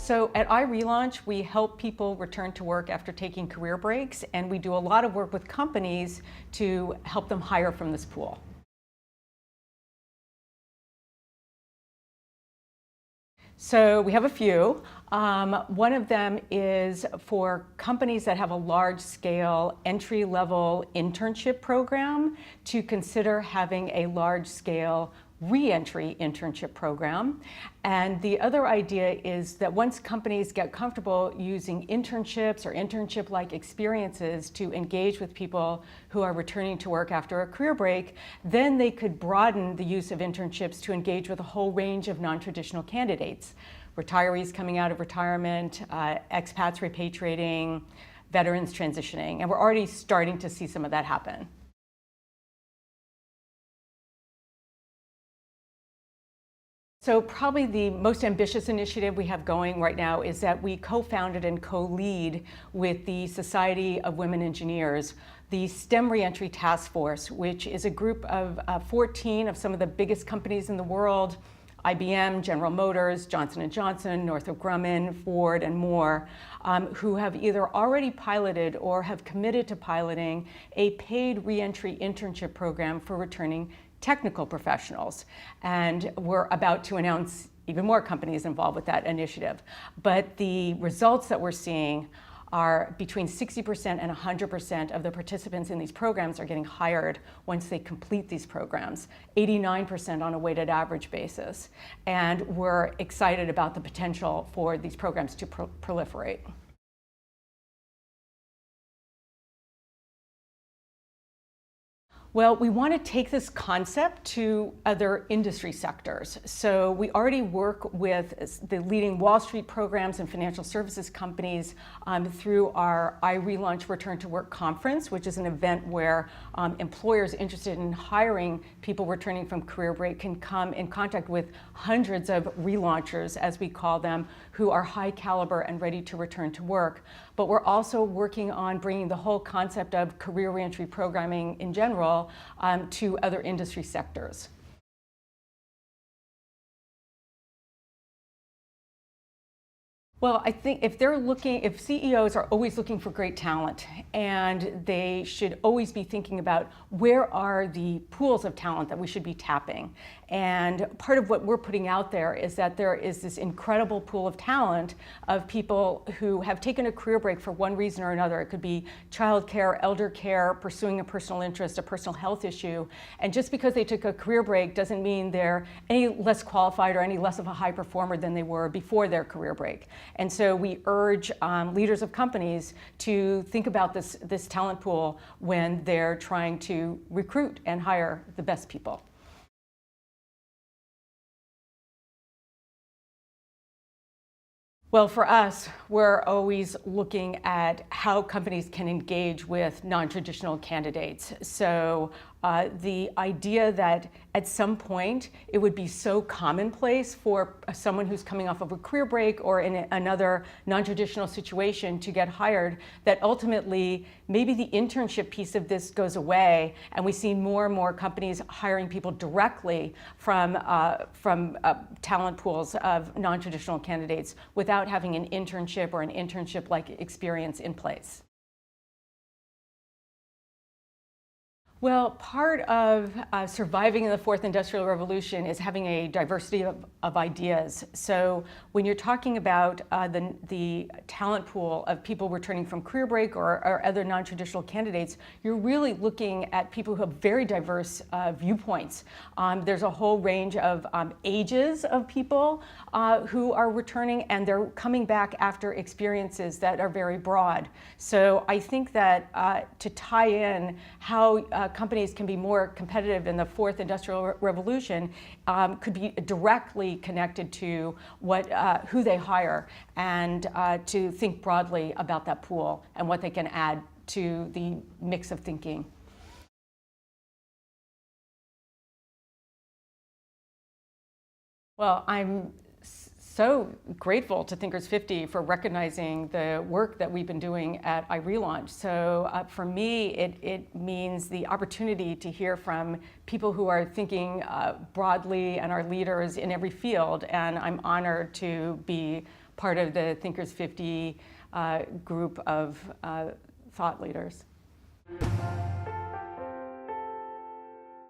So at iRelaunch, we help people return to work after taking career breaks, and we do a lot of work with companies to help them hire from this pool. So we have a few. One of them is for companies that have a large-scale entry-level internship program to consider having a large-scale re-entry internship program. And the other idea is that once companies get comfortable using internships or internship-like experiences to engage with people who are returning to work after a career break, then they could broaden the use of internships to engage with a whole range of non-traditional candidates. Retirees coming out of retirement, expats repatriating, veterans transitioning, and we're already starting to see some of that happen. So probably the most ambitious initiative we have going right now is that we co-founded and co-lead with the Society of Women Engineers, the STEM Reentry Task Force, which is a group of 14 of some of the biggest companies in the world, IBM, General Motors, Johnson & Johnson, Northrop Grumman, Ford, and more, who have either already piloted or have committed to piloting a paid reentry internship program for returning technical professionals. And we're about to announce even more companies involved with that initiative. But the results that we're seeing are between 60% and 100% of the participants in these programs are getting hired once they complete these programs, 89% on a weighted average basis. And we're excited about the potential for these programs to proliferate. Well, we want to take this concept to other industry sectors. So we already work with the leading Wall Street programs and financial services companies through our iRelaunch Return to Work conference, which is an event where employers interested in hiring people returning from career break can come in contact with hundreds of relaunchers, as we call them, who are high caliber and ready to return to work. But we're also working on bringing the whole concept of career reentry programming in general to other industry sectors. Well, I think if CEOs are always looking for great talent, and they should always be thinking about where are the pools of talent that we should be tapping. And part of what we're putting out there is that there is this incredible pool of talent of people who have taken a career break for one reason or another. It could be childcare, elder care, pursuing a personal interest, a personal health issue. And just because they took a career break doesn't mean they're any less qualified or any less of a high performer than they were before their career break. And so we urge leaders of companies to think about this talent pool when they're trying to recruit and hire the best people. Well, for us, we're always looking at how companies can engage with non-traditional candidates. So the idea that at some point it would be so commonplace for someone who's coming off of a career break or in another non-traditional situation to get hired, that ultimately maybe the internship piece of this goes away, and we see more and more companies hiring people directly from talent pools of non-traditional candidates without having an internship or an internship-like experience in place. Well, part of surviving in the fourth industrial revolution is having a diversity of ideas. So when you're talking about the talent pool of people returning from career break or other non-traditional candidates, you're really looking at people who have very diverse viewpoints. There's a whole range of ages of people who are returning, and they're coming back after experiences that are very broad. So I think that to tie in how companies can be more competitive in the fourth industrial revolution could be directly connected to who they hire, and to think broadly about that pool and what they can add to the mix of thinking. Well, I'm so grateful to Thinkers 50 for recognizing the work that we've been doing at iRelaunch. So for me, it means the opportunity to hear from people who are thinking broadly and are leaders in every field, and I'm honored to be part of the Thinkers 50 group of thought leaders.